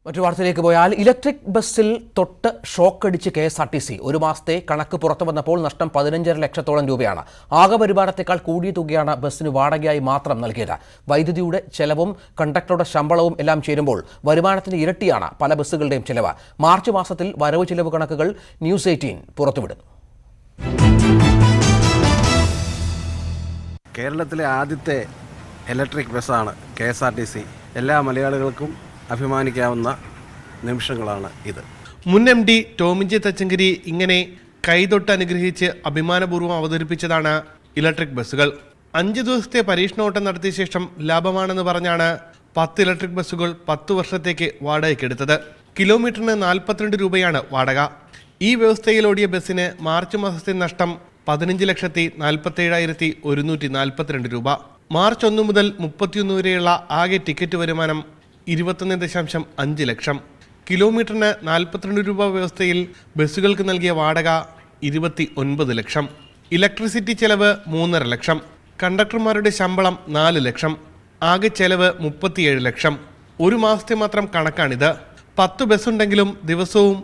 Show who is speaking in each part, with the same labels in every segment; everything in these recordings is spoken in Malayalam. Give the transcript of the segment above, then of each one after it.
Speaker 1: മറ്റു വാർത്തയിലേക്ക് പോയാൽ ഇലക്ട്രിക് ബസ്സിൽ തൊട്ട് ഷോക്കടിച്ച് KSRTC ഒരു മാസത്തെ കണക്ക് പുറത്തു വന്നപ്പോൾ നഷ്ടം 15.5 ലക്ഷത്തോളം രൂപയാണ്. ആകെ വരുമാനത്തേക്കാൾ കൂടിയ തുകയാണ് ബസ്സിന് വാടകയായി മാത്രം നൽകിയത്. വൈദ്യുതിയുടെ ചെലവും കണ്ടക്ടറുടെ ശമ്പളവും എല്ലാം ചേരുമ്പോൾ വരുമാനത്തിന് ഇരട്ടിയാണ് പല ബസ്സുകളുടെയും ചെലവ്. മാർച്ച് മാസത്തിൽ വരവ് ചെലവ് കണക്കുകൾ ന്യൂസ് 18 പുറത്തുവിടുന്നു.
Speaker 2: കേരളത്തിലെ ആദ്യത്തെ ഇലക്ട്രിക് ബസ്സാണ് KSRTC. എല്ലാ മലയാളികൾക്കും അഭിമാനിക്കാവുന്ന നിമിഷങ്ങളാണ് ഇത്.
Speaker 3: മുൻ MD ടോമിൻ തച്ചങ്കരി ഇങ്ങനെ കൈതൊട്ട് അനുഗ്രഹിച്ച് അഭിമാനപൂർവ്വം അവതരിപ്പിച്ചതാണ് ഇലക്ട്രിക് ബസ്സുകൾ. 5 ദിവസത്തെ പരീക്ഷണോട്ടം നടത്തിയ ശേഷം ലാഭമാണെന്ന് പറഞ്ഞാണ് 10 ഇലക്ട്രിക് ബസ്സുകൾ 10 വർഷത്തേക്ക് വാടകയ്ക്കെടുത്തത്. കിലോമീറ്ററിന് 42 രൂപയാണ് വാടക. ഈ വ്യവസ്ഥയിൽ ഓടിയ ബസ്സിന് മാർച്ച് മാസത്തെ നഷ്ടം 15,47,142 രൂപ. മാർച്ച് 1 മുതൽ 31 വരെയുള്ള ആകെ ടിക്കറ്റ് വരുമാനം 21.5 ലക്ഷം. കിലോമീറ്ററിന് 42 രൂപ വ്യവസ്ഥയിൽ ബസ്സുകൾക്ക് നൽകിയ വാടക 29 ലക്ഷം. ഇലക്ട്രിസിറ്റി ചെലവ് 3.5 ലക്ഷം. കണ്ടക്ടർമാരുടെ ശമ്പളം 4 ലക്ഷം. ആകെ ചെലവ് 37 ലക്ഷം. ഒരു മാസത്തെ മാത്രം കണക്കാണിത്. 10 ബസ്സുണ്ടെങ്കിലും ദിവസവും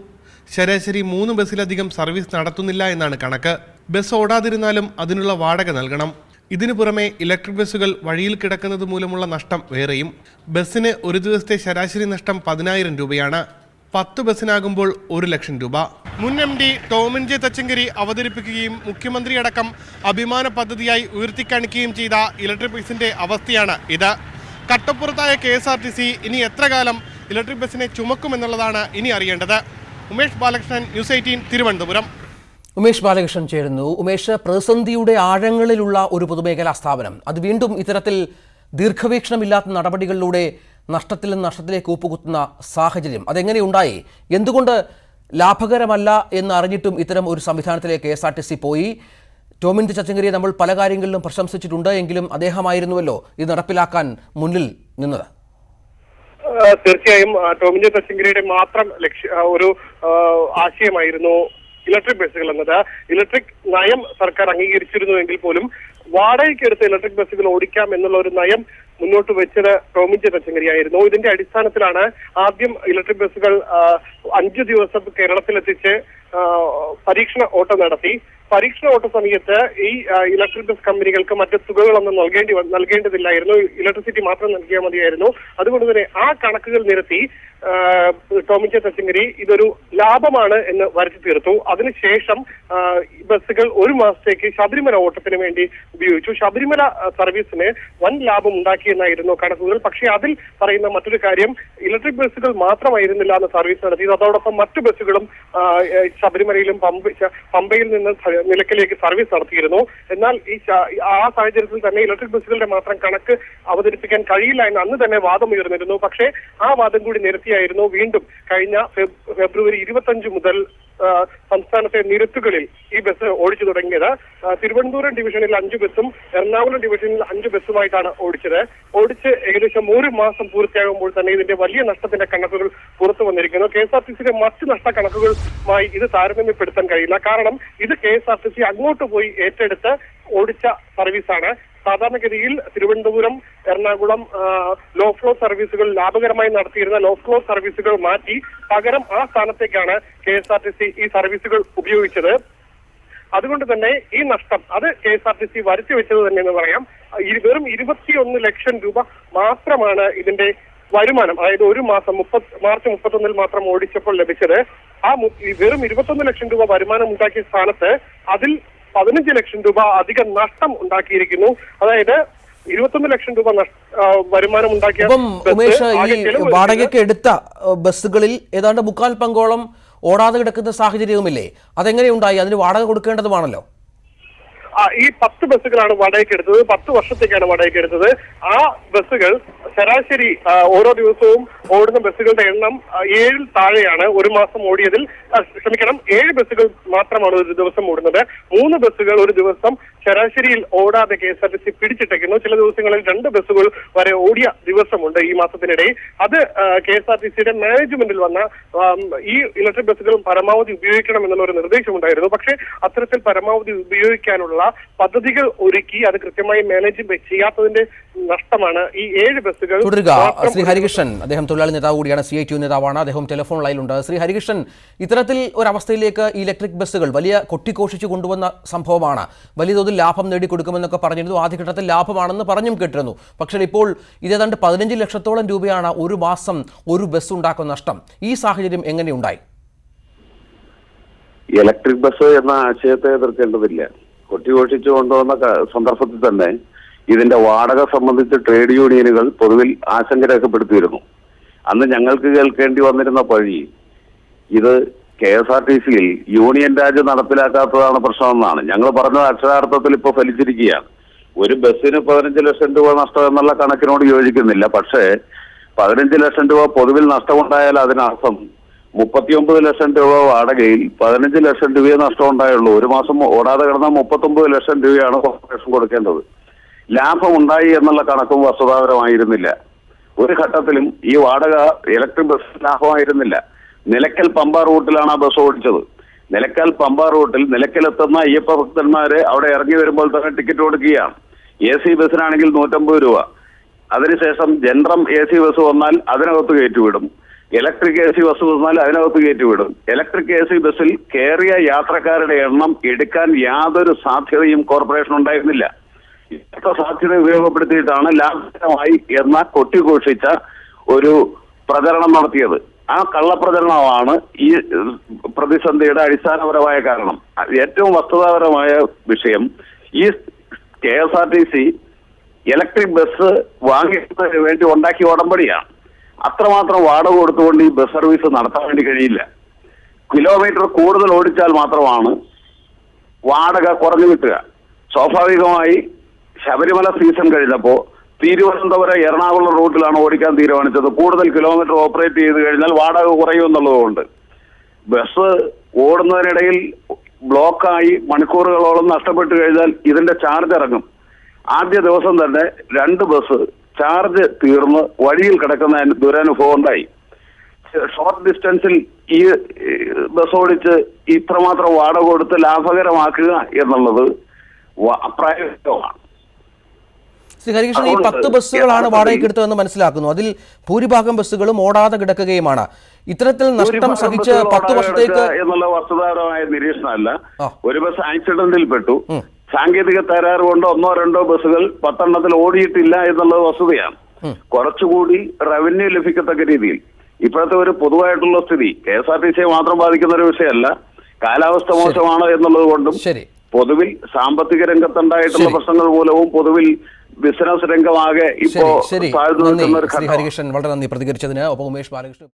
Speaker 3: ശരാശരി 3 ബസ്സിലധികം സർവീസ് നടത്തുന്നില്ല എന്നാണ് കണക്ക്. ബസ് ഓടാതിരുന്നാലും അതിനുള്ള വാടക നൽകണം. ഇതിനു പുറമെ ഇലക്ട്രിക് ബസ്സുകൾ വഴിയിൽ കിടക്കുന്നത് മൂലമുള്ള നഷ്ടം വേറെയും. ബസ്സിന് ഒരു ദിവസത്തെ ശരാശരി നഷ്ടം 10,000 രൂപയാണ്. 10 ബസ്സിനാകുമ്പോൾ 1 ലക്ഷം രൂപ. മുൻ MD ടോമിൻ തച്ചങ്കരി അവതരിപ്പിക്കുകയും മുഖ്യമന്ത്രി അടക്കം അഭിമാന പദ്ധതിയായി ഉയർത്തിക്കാണിക്കുകയും ചെയ്ത ഇലക്ട്രിക് ബസ്സിന്റെ അവസ്ഥയാണ് ഇത്. കട്ടപ്പുറത്തായ KSRTC ഇനി എത്ര കാലം ഇലക്ട്രിക് ബസ്സിനെ ചുമക്കുമെന്നുള്ളതാണ് ഇനി അറിയേണ്ടത്. ഉമേഷ് ബാലകൃഷ്ണൻ, ന്യൂസ് 18 തിരുവനന്തപുരം.
Speaker 1: ഉമേഷ് ബാലകൃഷ്ണൻ ചേരുന്നു. ഉമേഷ്, പ്രതിസന്ധിയുടെ ആഴങ്ങളിലുള്ള ഒരു പൊതുമേഖലാ സ്ഥാപനം അത് വീണ്ടും ഇത്തരത്തിൽ ദീർഘവീക്ഷണമില്ലാത്ത നടപടികളിലൂടെ നഷ്ടത്തിൽ നിന്ന് നഷ്ടത്തിലേക്ക് കൂപ്പുകുത്തുന്ന സാഹചര്യം അതെങ്ങനെയുണ്ടായി? എന്തുകൊണ്ട് ലാഭകരമല്ല എന്ന് അറിഞ്ഞിട്ടും ഇത്തരം ഒരു സംവിധാനത്തിലേക്ക് KSRTC പോയി? ടോമിൻ തച്ചങ്കരിയെ നമ്മൾ പല കാര്യങ്ങളിലും പ്രശംസിച്ചിട്ടുണ്ട്, എങ്കിലും അദ്ദേഹമായിരുന്നുവല്ലോ ഇത് നടപ്പിലാക്കാൻ മുന്നിൽ നിന്നത്.
Speaker 4: തീർച്ചയായും ടോമിൻ തച്ചങ്കരിയുടെ മാത്രം ഒരു ആശയമായിരുന്നു ഇലക്ട്രിക് ബസ്സുകൾ എന്നത്. ഇലക്ട്രിക് നയം സർക്കാർ അംഗീകരിച്ചിരുന്നുവെങ്കിൽ പോലും വാടകയ്ക്കെടുത്ത് ഇലക്ട്രിക് ബസ്സുകൾ ഓടിക്കാം എന്നുള്ള ഒരു നയം മുന്നോട്ട് വെച്ചത് ടോമിൻ തച്ചങ്കരിയായിരുന്നു. ഇതിന്റെ അടിസ്ഥാനത്തിലാണ് ആദ്യം ഇലക്ട്രിക് ബസ്സുകൾ 5 ദിവസം കേരളത്തിലെത്തിച്ച് പരീക്ഷണ ഓട്ടം നടത്തി. പരീക്ഷണ ഓട്ട സമയത്ത് ഈ ഇലക്ട്രിക് ബസ് കമ്പനികൾക്ക് മറ്റ് തുകകളൊന്നും നൽകേണ്ടതില്ലായിരുന്നു. ഇലക്ട്രിസിറ്റി മാത്രം നൽകിയാൽ മതിയായിരുന്നു. അതുകൊണ്ട് തന്നെ ആ കണക്കുകൾ നിരത്തി ടോമിൻ തച്ചങ്കരി ഇതൊരു ലാഭമാണ് എന്ന് വരുത്തി തീർത്തു. അതിനുശേഷം ബസ്സുകൾ ഒരു മാസത്തേക്ക് ശബരിമല ഓട്ടത്തിന് വേണ്ടി ഉപയോഗിച്ചു. ശബരിമല സർവീസിന് വൻ ലാഭം ഉണ്ടാക്കിയെന്നായിരുന്നു കണക്കുകൾ. പക്ഷേ അതിൽ പറയുന്ന മറ്റൊരു കാര്യം, ഇലക്ട്രിക് ബസ്സുകൾ മാത്രമായിരുന്നില്ല എന്ന് സർവീസ് നടത്തിയത്. അതോടൊപ്പം മറ്റു ബസ്സുകളും ശബരിമലയിലും പമ്പയിൽ നിന്ന് നിലയ്ക്കലേക്ക് സർവീസ് നടത്തിയിരുന്നു. എന്നാൽ ആ സാഹചര്യത്തിൽ തന്നെ ഇലക്ട്രിക് ബസ്സുകളുടെ മാത്രം കണക്ക് അവതരിപ്പിക്കാൻ കഴിയില്ല എന്ന് അന്ന് തന്നെ വാദമുയർന്നിരുന്നു. പക്ഷേ ആ വാദം കൂടി നിരത്തിയായിരുന്നു വീണ്ടും കഴിഞ്ഞ ഫെബ്രുവരി 25 മുതൽ സംസ്ഥാനത്തെ നിരത്തുകളിൽ ഈ ബസ് ഓടിച്ചു തുടങ്ങിയത്. തിരുവനന്തപുരം ഡിവിഷനിൽ 5 ബസ്സും എറണാകുളം ഡിവിഷനിൽ 5 ബസ്സുമായിട്ടാണ് ഓടിച്ച് ഏകദേശം 1 മാസം പൂർത്തിയാകുമ്പോൾ തന്നെ ഇതിന്റെ വലിയ നഷ്ടത്തിന്റെ കണക്കുകൾ പുറത്തു വന്നിരിക്കുന്നു. KSRTCയുടെ മറ്റ് നഷ്ട കണക്കുകളുമായി ഇത് താരതമ്യപ്പെടുത്താൻ കഴിയില്ല. കാരണം ഇത് KSRTC അങ്ങോട്ട് പോയി ഏറ്റെടുത്ത് ഓടിച്ച സർവീസാണ്. സാധാരണഗതിയിൽ തിരുവനന്തപുരം, എറണാകുളം ലോ ഫ്ലോ സർവീസുകൾ ലാഭകരമായി നടത്തിയിരുന്ന ലോ ഫ്ലോ സർവീസുകൾ മാറ്റി പകരം ആ സ്ഥാനത്തേക്കാണ് KSRTC ഈ സർവീസുകൾ ഉപയോഗിച്ചത്. അതുകൊണ്ട് തന്നെ ഈ നഷ്ടം അത് KSRTC വരുത്തി വെച്ചത് തന്നെ എന്ന് പറയാം. വെറും 21 ലക്ഷം രൂപ മാത്രമാണ് ഇതിന്റെ വരുമാനം. അതായത് ഒരു മാസം മാർച്ച് 31 മാത്രം ഓടിച്ചപ്പോൾ ലഭിച്ചത്. വെറും 21 ലക്ഷം രൂപ വരുമാനം ഉണ്ടാക്കിയ സ്ഥാനത്ത് അതിൽ 15 ലക്ഷം രൂപ അധികം നഷ്ടം ഉണ്ടാക്കിയിരിക്കുന്നു. അതായത് 21 ലക്ഷം രൂപ വരുമാനം ഉണ്ടാക്കിയ
Speaker 1: ഉമേഷ്, ഈ വാടകയ്ക്ക് എടുത്ത ബസ്സുകളിൽ ഏതാണ്ട് 3/4 പങ്കോളം ഓടാതെ കിടക്കുന്ന സാഹചര്യവുമില്ലേ? അതെങ്ങനെയുണ്ടായി? അതിന് വാടക കൊടുക്കേണ്ടതുമാണല്ലോ.
Speaker 4: ഈ 10 ബസ്സുകളാണ് വാടകയ്ക്ക് എടുത്തത്. 10 വർഷത്തേക്കാണ് വാടകയ്ക്ക് എടുത്തത്. ആ ബസ്സുകൾ ശരാശരി ഓരോ ദിവസവും ഓടുന്ന ബസ്സുകളുടെ എണ്ണം 7 താഴെയാണ്. ഒരു മാസം ഓടിയതിൽ 7 ബസ്സുകൾ മാത്രമാണ് ഒരു ദിവസം ഓടുന്നത്. 3 ബസ്സുകൾ ഒരു ദിവസം ശരാശരിയിൽ ഓടാതെ KSRTC പിടിച്ചിട്ടേക്കുന്നു. ചില ദിവസങ്ങളിൽ 2 ബസ്സുകൾ വരെ ഓടിയ ദിവസമുണ്ട് ഈ മാസത്തിനിടെ. അത് KSRTCയുടെ മാനേജ്മെന്റിൽ വന്ന ഈ ഇലക്ട്രിക് ബസ്സുകൾ പരമാവധി ഉപയോഗിക്കണം എന്നുള്ള ഒരു നിർദ്ദേശമുണ്ടായിരുന്നു. പക്ഷേ അത്തരത്തിൽ പരമാവധി ഉപയോഗിക്കാനുള്ള പദ്ധതികൾ ഒരുക്കി അത് കൃത്യമായി മാനേജ് ചെയ്യാത്തതിന്റെ നഷ്ടമാണ് ഈ 7 ബസ്സുകൾ.
Speaker 1: തുടരുക ശ്രീ ഹരികൃഷ്ണൻ, അദ്ദേഹം തൊഴിലാളി നേതാവ് കൂടിയാണ്, CITU നേതാവാണ്, അദ്ദേഹം ടെലിഫോൺ ലൈനിലുണ്ട്. ശ്രീ ഹരികൃഷ്ണൻ, ഇത്തരത്തിൽ ഒരവസ്ഥയിലേക്ക് ഇലക്ട്രിക് ബസ്സുകൾ വലിയ കൊട്ടിഘോഷിച്ചു കൊണ്ടുവന്ന സംഭവമാണ്. വലിയ തോതിൽ ലാഭം നേടിക്കൊടുക്കുമെന്നൊക്കെ പറഞ്ഞിരുന്നു. ആദ്യഘട്ടത്തിൽ ലാഭമാണെന്ന് പറഞ്ഞും കേട്ടിരുന്നു. പക്ഷേ ഇപ്പോൾ ഇതേതാണ്ട് 15 ലക്ഷത്തോളം രൂപയാണ് ഒരു മാസം ഒരു ബസ് ഉണ്ടാക്കുന്ന നഷ്ടം. ഈ സാഹചര്യം എങ്ങനെയുണ്ടായി?
Speaker 5: ഇലക്ട്രിക് ബസ് എന്ന ആശയത്തെ എതിർക്കേണ്ടതില്ല. കൊട്ടിഘോഷിച്ചു കൊണ്ടുവന്ന സന്ദർഭത്തിൽ തന്നെ ഇതിന്റെ വാടക സംബന്ധിച്ച് ട്രേഡ് യൂണിയനുകൾ പൊതുവിൽ ആശങ്ക രേഖപ്പെടുത്തിയിരുന്നു. അന്ന് ഞങ്ങൾക്ക് കേൾക്കേണ്ടി വന്നിരുന്ന പഴി ഇത് KSRTCയിൽ യൂണിയൻ രാജ് നടപ്പിലാക്കാത്തതാണ് പ്രശ്നമെന്നാണ്. ഞങ്ങൾ പറഞ്ഞത് അക്ഷരാർത്ഥത്തിൽ ഇപ്പോൾ ഫലിച്ചിരിക്കുകയാണ്. ഒരു ബസ്സിന് 15 ലക്ഷം രൂപ നഷ്ടം എന്നുള്ള കണക്കിനോട് യോജിക്കുന്നില്ല. പക്ഷേ 15 ലക്ഷം രൂപ പൊതുവിൽ നഷ്ടമുണ്ടായാൽ അതിനർത്ഥം 39 ലക്ഷം രൂപ വാടകയിൽ 15 ലക്ഷം രൂപയെ നഷ്ടം ഉണ്ടായുള്ളൂ. ഒരു മാസം ഓടാതെ കിടന്ന 39 ലക്ഷം രൂപയാണ് കോർപ്പറേഷൻ കൊടുക്കേണ്ടത്. ലാഭം ഉണ്ടായി എന്നുള്ള കണക്കും വസ്തുതാപരമായിരുന്നില്ല. ഒരു ഘട്ടത്തിലും ഈ വാടക ഇലക്ട്രിക് ബസ് ലാഭമായിരുന്നില്ല. നിലയ്ക്കൽ പമ്പ റൂട്ടിലാണ് ആ ബസ് ഓടിച്ചത്. നിലയ്ക്കൽ പമ്പ റൂട്ടിൽ നിലയ്ക്കലെത്തുന്ന അയ്യപ്പ ഭക്തന്മാരെ അവിടെ ഇറങ്ങി വരുമ്പോൾ തന്നെ ടിക്കറ്റ് കൊടുക്കുകയാണ്. AC ബസ്സിനാണെങ്കിൽ 150 രൂപ. അതിനുശേഷം ജനറം AC ബസ് വന്നാൽ അതിനകത്ത് കയറ്റിവിടും. ഇലക്ട്രിക് AC ബസ് വന്നാൽ അതിനകത്ത് കയറ്റിവിടും. ഇലക്ട്രിക് AC ബസ്സിൽ കയറിയ യാത്രക്കാരുടെ എണ്ണം എടുക്കാൻ യാതൊരു സാധ്യതയും കോർപ്പറേഷൻ ഉണ്ടായിരുന്നില്ല. ഇത്ര സാധ്യത ഉപയോഗപ്പെടുത്തിയിട്ടാണ് ലാഭകരമായി എന്ന കൊട്ടിഘോഷിച്ച ഒരു പ്രചരണം നടത്തിയത്. ആ കള്ളപ്രചരണമാണ് ഈ പ്രതിസന്ധിയുടെ അടിസ്ഥാനപരമായ കാരണം. ഏറ്റവും വസ്തുതാപരമായ വിഷയം ഈ KSRTC ഇലക്ട്രിക് ബസ് വാങ്ങിക്കുന്നതിന് വേണ്ടി ഉണ്ടാക്കിയ ഉടമ്പടിയാണ്. അത്രമാത്രം വാടക കൊടുത്തുകൊണ്ട് ഈ ബസ് സർവീസ് നടത്താൻ വേണ്ടി കഴിയില്ല. കിലോമീറ്റർ കൂടുതൽ ഓടിച്ചാൽ മാത്രമാണ് വാടക കുറഞ്ഞു കിട്ടുക. സ്വാഭാവികമായി ശബരിമല സീസൺ കഴിഞ്ഞപ്പോൾ തിരുവനന്തപുരം എറണാകുളം റൂട്ടിലാണ് ഓടിക്കാൻ തീരുമാനിച്ചത്. കൂടുതൽ കിലോമീറ്റർ ഓപ്പറേറ്റ് ചെയ്ത് കഴിഞ്ഞാൽ വാടക കുറയും എന്നുള്ളതുകൊണ്ട് ബസ് ഓടുന്നതിനിടയിൽ ബ്ലോക്കായി മണിക്കൂറുകളോളം നഷ്ടപ്പെട്ടു കഴിഞ്ഞാൽ ഇതിന്റെ ചാർജ് ഇറങ്ങും. ആദ്യ ദിവസം തന്നെ 2 ബസ് ചാർജ് തീർന്ന് വഴിയിൽ കിടക്കുന്ന ദുരനുഭവം ഉണ്ടായി. ഷോർട്ട് ഡിസ്റ്റൻസിൽ ഈ ബസ് ഓടിച്ച് ഇത്രമാത്രം വാടക കൊടുത്ത് ലാഭകരമാക്കുക എന്നുള്ളത് അപ്രായോഗികമാണ്.
Speaker 1: ശ്രീ ഹരികൃഷ്ണൻ, ഈ 10 ബസ്സുകളാണ് വാടകയ്ക്ക് എടുത്തതെന്ന് മനസ്സിലാക്കുന്നു. അതിൽ ഭൂരിഭാഗം ബസ്സുകളും ഓടാതെ കിടക്കുകയുമാണ്. ഇത്തരത്തിൽ നഷ്ടം സഹിച്ച് 10 വർഷത്തേക്ക്
Speaker 5: എന്നുള്ള വസ്തുതാപരമായ നിരീക്ഷണമല്ല. ഒരു ബസ് ആക്സിഡന്റിൽ പെട്ടു. സാങ്കേതിക തകരാറ് കൊണ്ട് 1-2 ബസ്സുകൾ 10 എണ്ണത്തിൽ ഓടിയിട്ടില്ല എന്നുള്ളത് വസ്തുതയാണ്. കുറച്ചുകൂടി റവന്യൂ ലഭിക്കത്തക്ക രീതിയിൽ ഇപ്പോഴത്തെ ഒരു പൊതുവായിട്ടുള്ള സ്ഥിതി KSRTCയെ മാത്രം ബാധിക്കുന്ന ഒരു വിഷയമല്ല. കാലാവസ്ഥ മോശമാണ് എന്നുള്ളത് കൊണ്ടും പൊതുവിൽ സാമ്പത്തിക രംഗത്തുണ്ടായിട്ടുള്ള പ്രശ്നങ്ങൾ മൂലവും പൊതുവിൽ ബിസിനസ് രംഗമാകെ ഇപ്പോ
Speaker 1: ശ്രീ ഹരികൃഷ്ണൻ, വളരെ നന്ദി പ്രതികരിച്ചതിന്. ഒപ്പം ഉമേഷ് ബാലകൃഷ്ണൻ.